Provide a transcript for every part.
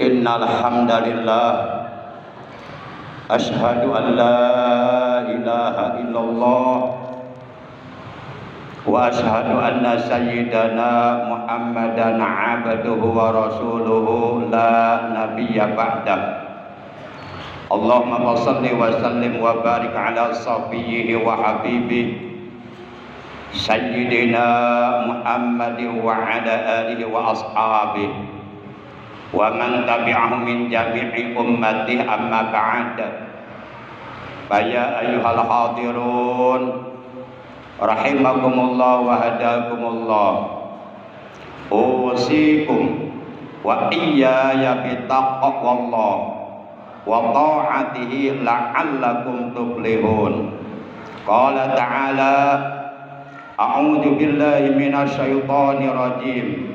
Innal hamdalillah asyhadu an la ilaha illallah wa asyhadu anna sayyidana Muhammadan abduhu wa rasuluhu la nabiyya ba'dah. Allahumma shalli wa sallim wa barik ala safiyhi wa habibi sayyidina Muhammadin wa ala alihi wa ashabihi wa man tabi'ahum min jami'i ummati amma ba'd. Ya ayyuhal hadirun rahimakumullah wa hadakumullah, usikum wa iyaya bitaqwallah wa ta'atihi la'allakum tuflihun. Qala ta'ala a'udzu billahi minasy syaithanir rajim.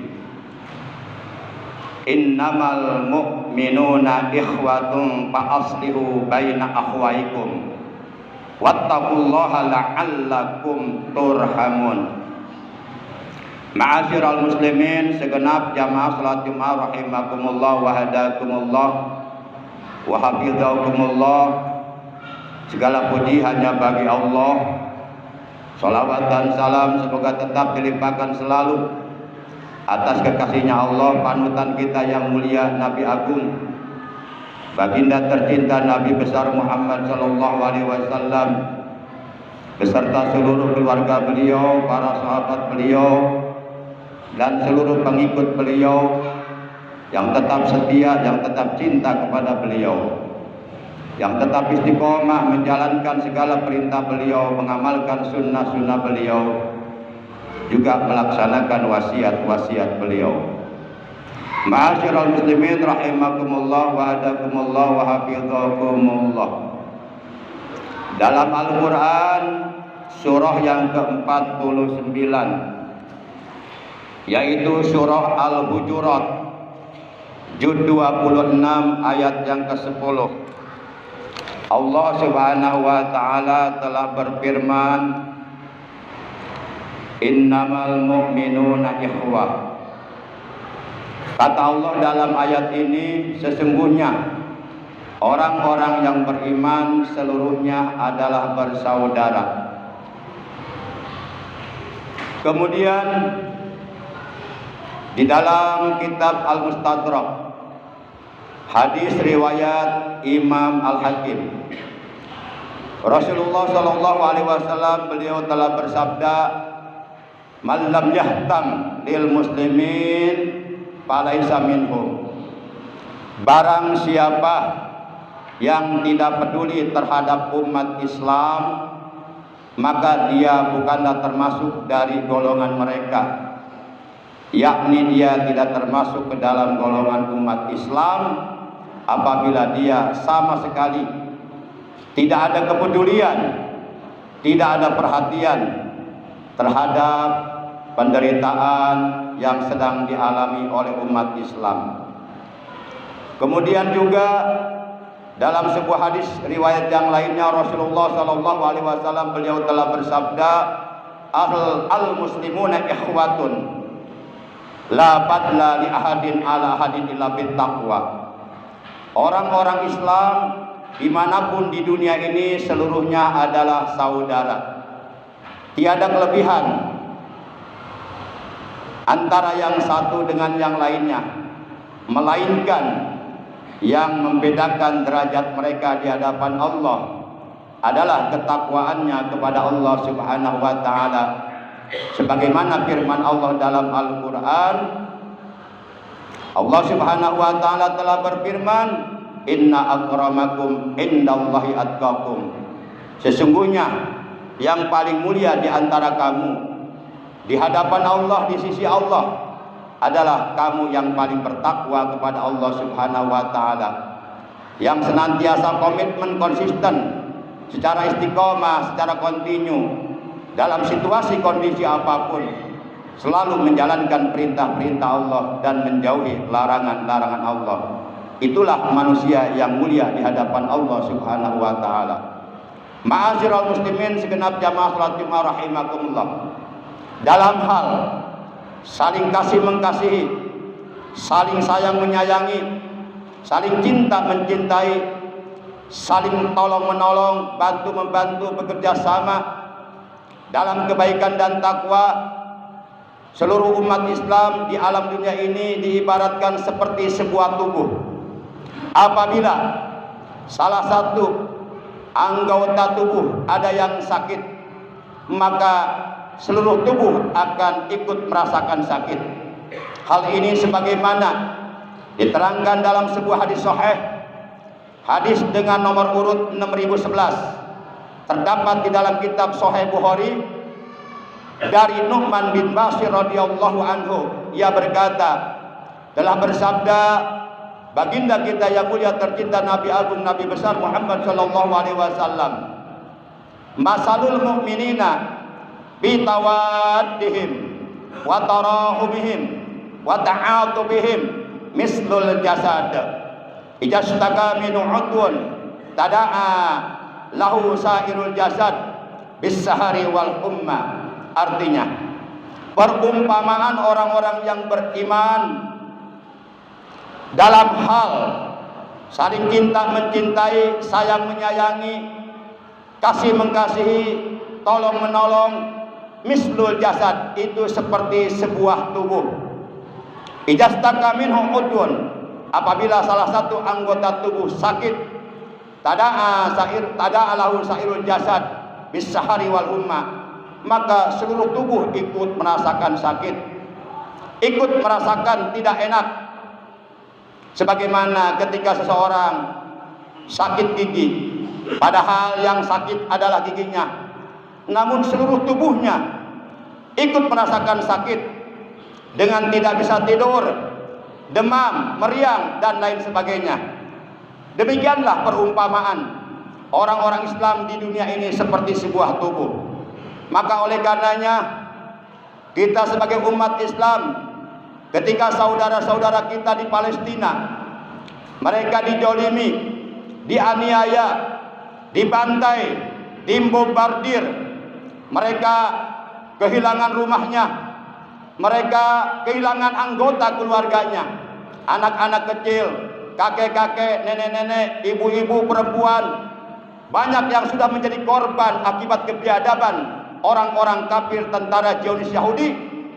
Innamal mu'minuna ikhwatun fa aslihu baina akhwaikum wattaqullaha la'allakum turhamun. Ma'asyiral muslimin, segenap jamaah salat Jumat rahimakumullah wa hadakumullah wa hafizakumullah. Segala puji hanya bagi Allah. Salawat dan salam semoga tetap dilimpahkan selalu atas kekasihnya Allah, panutan kita yang mulia Nabi Agung, baginda tercinta Nabi besar Muhammad sallallahu alaihi wasallam, beserta seluruh keluarga beliau, para sahabat beliau, dan seluruh pengikut beliau yang tetap setia, yang tetap cinta kepada beliau, yang tetap istiqomah menjalankan segala perintah beliau, mengamalkan sunnah-sunnah beliau, juga melaksanakan wasiat-wasiat beliau. Ma'asyiral muslimin rahimakumullah wa hadakumullah wa hafizakumullah. Dalam Al-Qur'an surah yang ke-49, yaitu surah Al-Hujurat, juz 26 ayat yang ke-10. Allah Subhanahu wa taala telah berfirman, innamal mu'minuna ikhwah. Kata Allah dalam ayat ini, sesungguhnya orang-orang yang beriman seluruhnya adalah bersaudara. Kemudian di dalam kitab Al-Mustadrak, hadis riwayat Imam Al-Hakim, Rasulullah sallallahu alaihi wasallam beliau telah bersabda, man lam yahtam lil muslimin falaisa minhum. Barang siapa yang tidak peduli terhadap umat Islam, maka dia bukanlah termasuk dari golongan mereka, yakni dia tidak termasuk ke dalam golongan umat Islam apabila dia sama sekali tidak ada kepedulian, tidak ada perhatian terhadap penderitaan yang sedang dialami oleh umat Islam. Kemudian juga dalam sebuah hadis riwayat yang lainnya, Rasulullah sallallahu alaihi wasallam beliau telah bersabda, al-muslimuna ikhwatun la fadla li ahadin ala ahadin illa bittaqwa. Orang-orang Islam dimanapun di dunia ini seluruhnya adalah saudara. Tiada kelebihan antara yang satu dengan yang lainnya, melainkan yang membedakan derajat mereka di hadapan Allah adalah ketakwaannya kepada Allah Subhanahu wa taala. Sebagaimana firman Allah dalam Al-Qur'an, Allah Subhanahu wa taala telah berfirman, inna akramakum indallahi atqakum. Sesungguhnya yang paling mulia di antara kamu di hadapan Allah, di sisi Allah adalah kamu yang paling bertakwa kepada Allah Subhanahu wa taala, yang senantiasa komitmen konsisten secara istiqomah, secara kontinu dalam situasi kondisi apapun, selalu menjalankan perintah-perintah Allah dan menjauhi larangan-larangan Allah. Itulah manusia yang mulia di hadapan Allah Subhanahu wa taala. Ma'asyiral muslimin segenap jamaah salat Jumat rahimakumullah. Dalam hal saling kasih mengasihi, saling sayang menyayangi, saling cinta mencintai, saling tolong menolong, bantu membantu, bekerja sama dalam kebaikan dan takwa, seluruh umat Islam di alam dunia ini diibaratkan seperti sebuah tubuh. Apabila salah satu anggota tubuh ada yang sakit, maka seluruh tubuh akan ikut merasakan sakit. Hal ini sebagaimana diterangkan dalam sebuah hadis sahih, hadis dengan nomor urut 6011, terdapat di dalam kitab Sahih Bukhari dari Nu'man bin Bashir radhiyallahu anhu. Ia berkata, telah bersabda baginda kita yang mulia tercinta, Nabi agung, Nabi besar Muhammad sallallahu alaihi wasallam, masalul mu'minina bi tawaddihim wa tarahumihim wa ta'atubihim mislul jasad ijastaka min udwun tada'a lahu sairul jasad bis sahari wal umma. Artinya, perumpamaan orang-orang yang beriman dalam hal saling cinta mencintai, sayang menyayangi, kasih mengasihi, tolong menolong, mislul jasad, itu seperti sebuah tubuh. Ijastaka minhu udwun, apabila salah satu anggota tubuh sakit, tada'a lahu sairul jasad bis sahari wal umma, maka seluruh tubuh ikut merasakan sakit, ikut merasakan tidak enak. Sebagaimana ketika seseorang sakit gigi, padahal yang sakit adalah giginya, namun seluruh tubuhnya ikut merasakan sakit dengan tidak bisa tidur, demam, meriang, dan lain sebagainya. Demikianlah perumpamaan orang-orang Islam di dunia ini seperti sebuah tubuh. Maka oleh karenanya kita sebagai umat Islam, ketika saudara-saudara kita di Palestina mereka dijolimi, dianiaya, dibantai, dibombardir, mereka kehilangan rumahnya, mereka kehilangan anggota keluarganya, anak-anak kecil, kakek-kakek, nenek-nenek, ibu-ibu, perempuan, banyak yang sudah menjadi korban akibat kebiadaban orang-orang kafir, tentara Zionis Yahudi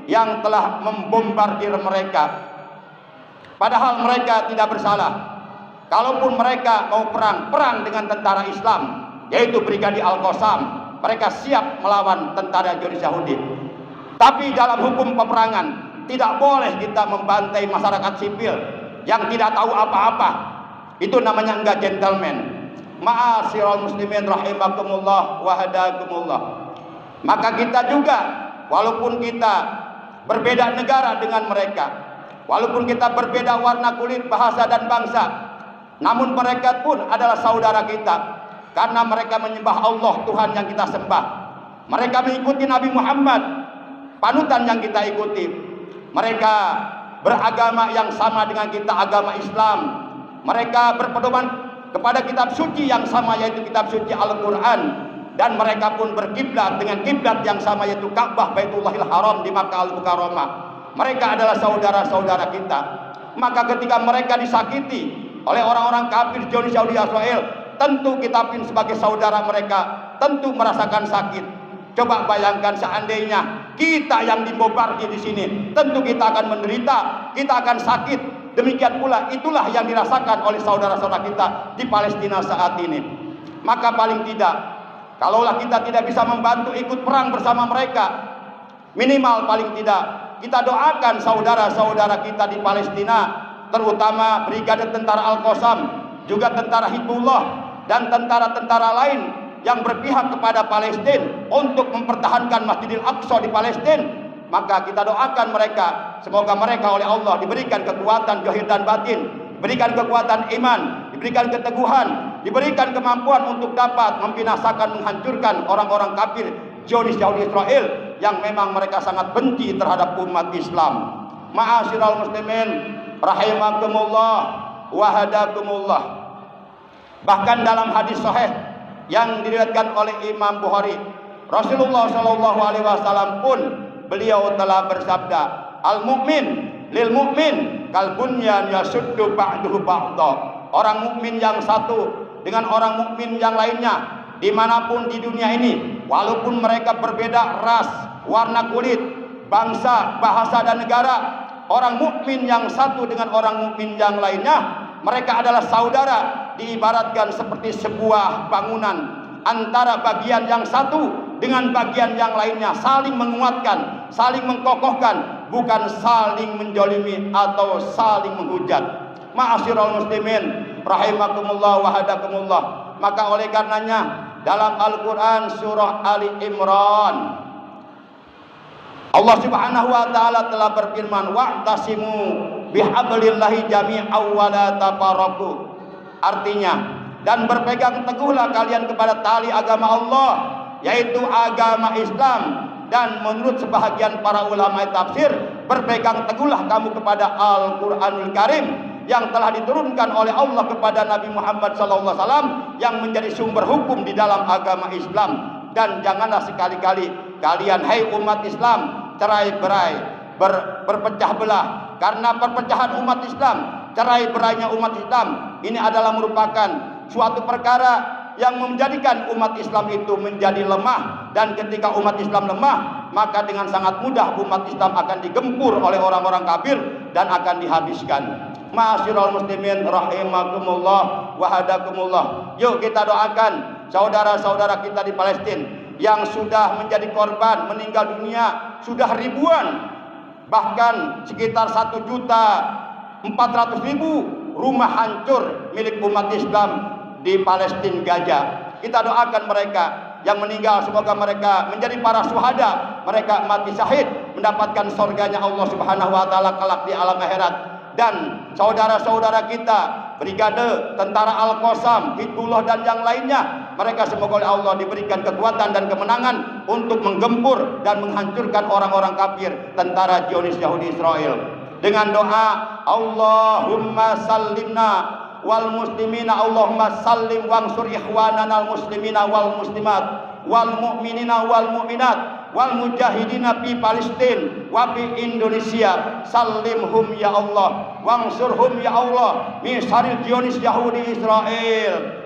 yang telah membombardir mereka. Padahal mereka tidak bersalah. Kalaupun mereka mau perang dengan tentara Islam, yaitu Brigadi Al-Qassam, mereka siap melawan tentara Zionis Yahudi. Tapi dalam hukum peperangan tidak boleh kita membantai masyarakat sipil yang tidak tahu apa-apa. Itu namanya enggak gentleman. Ma'asyiral muslimin rahimakumullah wa hadakumullah. Maka kita juga, walaupun kita berbeda negara dengan mereka, walaupun kita berbeda warna kulit, bahasa dan bangsa, namun mereka pun adalah saudara kita, karena mereka menyembah Allah, Tuhan yang kita sembah. Mereka mengikuti Nabi Muhammad, panutan yang kita ikuti. Mereka beragama yang sama dengan kita, agama Islam. Mereka berpedoman kepada kitab suci yang sama, yaitu kitab suci Al-Quran. Dan mereka pun berkiblat dengan kiblat yang sama, yaitu Ka'bah Baitullahil Haram di Makkah Al-Mukarramah. Mereka adalah saudara-saudara kita. Maka ketika mereka disakiti oleh orang-orang kafir Zionis Yahudi Israel, tentu kita pun sebagai saudara mereka tentu merasakan sakit. Coba bayangkan seandainya kita yang dibombardir di sini, tentu kita akan menderita, kita akan sakit. Demikian pula itulah yang dirasakan oleh saudara-saudara kita di Palestina saat ini. Maka paling tidak, kalaulah kita tidak bisa membantu ikut perang bersama mereka, minimal paling tidak kita doakan saudara-saudara kita di Palestina, terutama Brigade Tentara Al-Qassam, juga tentara Hizbullah dan tentara-tentara lain yang berpihak kepada Palestina untuk mempertahankan Masjidil Aqsa di Palestina, maka kita doakan mereka, semoga mereka oleh Allah diberikan kekuatan zahir dan batin, diberikan kekuatan iman, diberikan keteguhan, diberikan kemampuan untuk dapat membinasakan, menghancurkan orang-orang kafir Zionis Yahudi Israel yang memang mereka sangat benci terhadap umat Islam. Ma'asyiral muslimin rahimakumullah wa hadakumullah. Bahkan dalam hadis sahih yang diriwayatkan oleh Imam Bukhari, Rasulullah Shallallahu Alaihi Wasallam pun beliau telah bersabda, al mukmin lil mukmin kal bunyan yasuddu ba'duhu ba'dha. Orang mukmin yang satu dengan orang mukmin yang lainnya dimanapun di dunia ini, walaupun mereka berbeda ras, warna kulit, bangsa, bahasa dan negara, orang mukmin yang satu dengan orang mukmin yang lainnya, mereka adalah saudara, diibaratkan seperti sebuah bangunan. Antara bagian yang satu dengan bagian yang lainnya saling menguatkan, saling mengkokohkan, bukan saling menjolimi atau saling menghujat. Ma'asyiral muslimin rahimakumullah wa hadakumullah. Maka oleh karenanya dalam Al-Quran surah Ali Imran, Allah subhanahu wa ta'ala telah berfirman, wa'tasimu bihablillahi jami'aw wa la tafarraqu. Artinya, dan berpegang teguhlah kalian kepada tali agama Allah, yaitu agama Islam. Dan menurut sebahagian para ulama tafsir, berpegang teguhlah kamu kepada Al-Quranul Karim yang telah diturunkan oleh Allah kepada Nabi Muhammad SAW, yang menjadi sumber hukum di dalam agama Islam. Dan janganlah sekali-kali kalian, hai umat Islam, cerai-berai, berpecah belah. Karena perpecahan umat Islam, cerai-berainya umat Islam, ini adalah merupakan suatu perkara yang menjadikan umat Islam itu menjadi lemah. Dan ketika umat Islam lemah, maka dengan sangat mudah umat Islam akan digempur oleh orang-orang kafir dan akan dihabiskan. Ma'asyiral muslimin rahimakumullah wa hadakumullah. Yuk kita doakan saudara-saudara kita di Palestina yang sudah menjadi korban, meninggal dunia sudah ribuan, bahkan sekitar 1.400.000 rumah hancur milik umat Islam di Palestina Gaza. Kita doakan mereka yang meninggal, semoga mereka menjadi para syuhada, mereka mati syahid, mendapatkan surganya Allah Subhanahu wa taala kelak di alam akhirat. Dan saudara-saudara kita Brigade Tentara Al-Qassam, Hizbullah dan yang lainnya, mereka semoga oleh Allah diberikan kekuatan dan kemenangan untuk menggempur dan menghancurkan orang-orang kafir tentara Zionis Yahudi Israel. Dengan doa Allahumma sallimna wal muslimina, Allahumma sallim wansur ikhwanana al muslimina wal muslimat wal mu'minina wal mu'minat wal mujahidina fi Palestin wa fi Indonesia, sallimhum ya Allah wangsurhum ya Allah min syarril Zionis Yahudi Israel.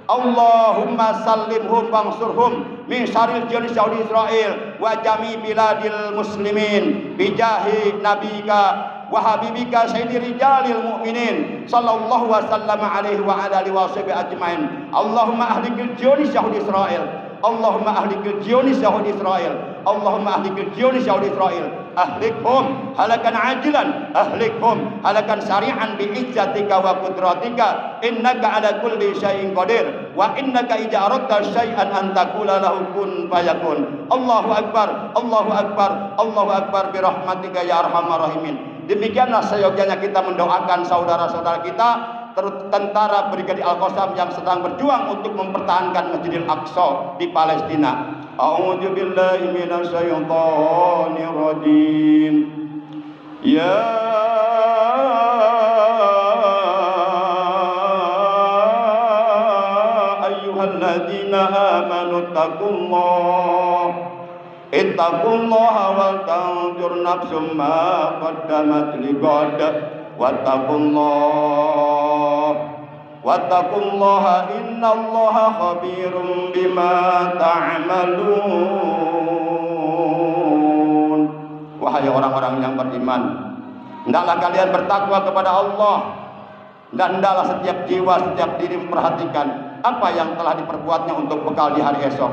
Allahumma sallimhum wangsurhum min syarril Zionis Yahudi Israel wa jami biladil muslimin bijahi nabika wa habibika sayyidi rijalil mu'minin sallallahu wa sallama alaihi wa ala alihi wa sahbihi ajmain. Allahumma ahlikil Zionis Yahudi Israel, Allahumma ahlikil Zionis Yahudi Israel, Allahumma ahlikil Zionis Yahudi Israel, ahlikhum halakan ajilan, ahlikhum halakan syari'an bi izzatika wa qudratika, innaka ala kulli syai'in qadir wa innaka idza aradta syai'an an taqula lahu kun fayakun. Allahu akbar, Allahu akbar, Allahu akbar bi rahmatika ya arhamar rahimin. Demikianlah seyogyanya kita mendoakan saudara-saudara kita tentara Brigade Al-Qassam yang sedang berjuang untuk mempertahankan Masjidil Aqsa di Palestina. A'udzu billahi minasyaitonir rajim. Ya ayyuhalladzina amanu taqullaha ittaqullaha wal tanzur nafsum ma qaddamat lighad wattaqullaha innallaha khabirum bima ta'malun. Wahai orang-orang yang beriman, hendaklah kalian bertakwa kepada Allah, dan hendaklah setiap jiwa, setiap diri memperhatikan apa yang telah diperbuatnya untuk bekal di hari esok.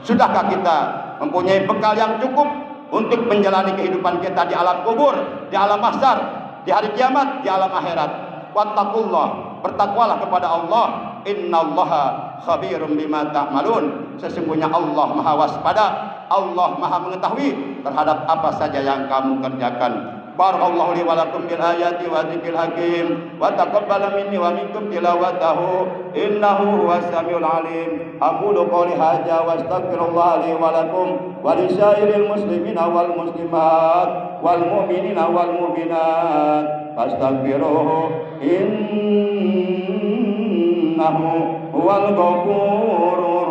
Sudahkah kita mempunyai bekal yang cukup untuk menjalani kehidupan kita di alam kubur, di alam mahsyar, di hari kiamat, di alam akhirat? Wattaqullah, bertakwalah kepada Allah. Innallaha khabirum bima ta'malun. Sesungguhnya Allah Maha waspada, Allah Maha mengetahui terhadap apa saja yang kamu kerjakan. Barakallahu li wa lakum bil ayati wa dzikril hakim wa taqabbal minni wa minkum tilawatahu innahu huwas samiul alim. Aqulu qouli hadza wa astaghfirullah li wa lakum wa li syairil muslimina wal muslimat wal mu'minina wal mu'minat fastaghfiruhu innahu huwal ghafurur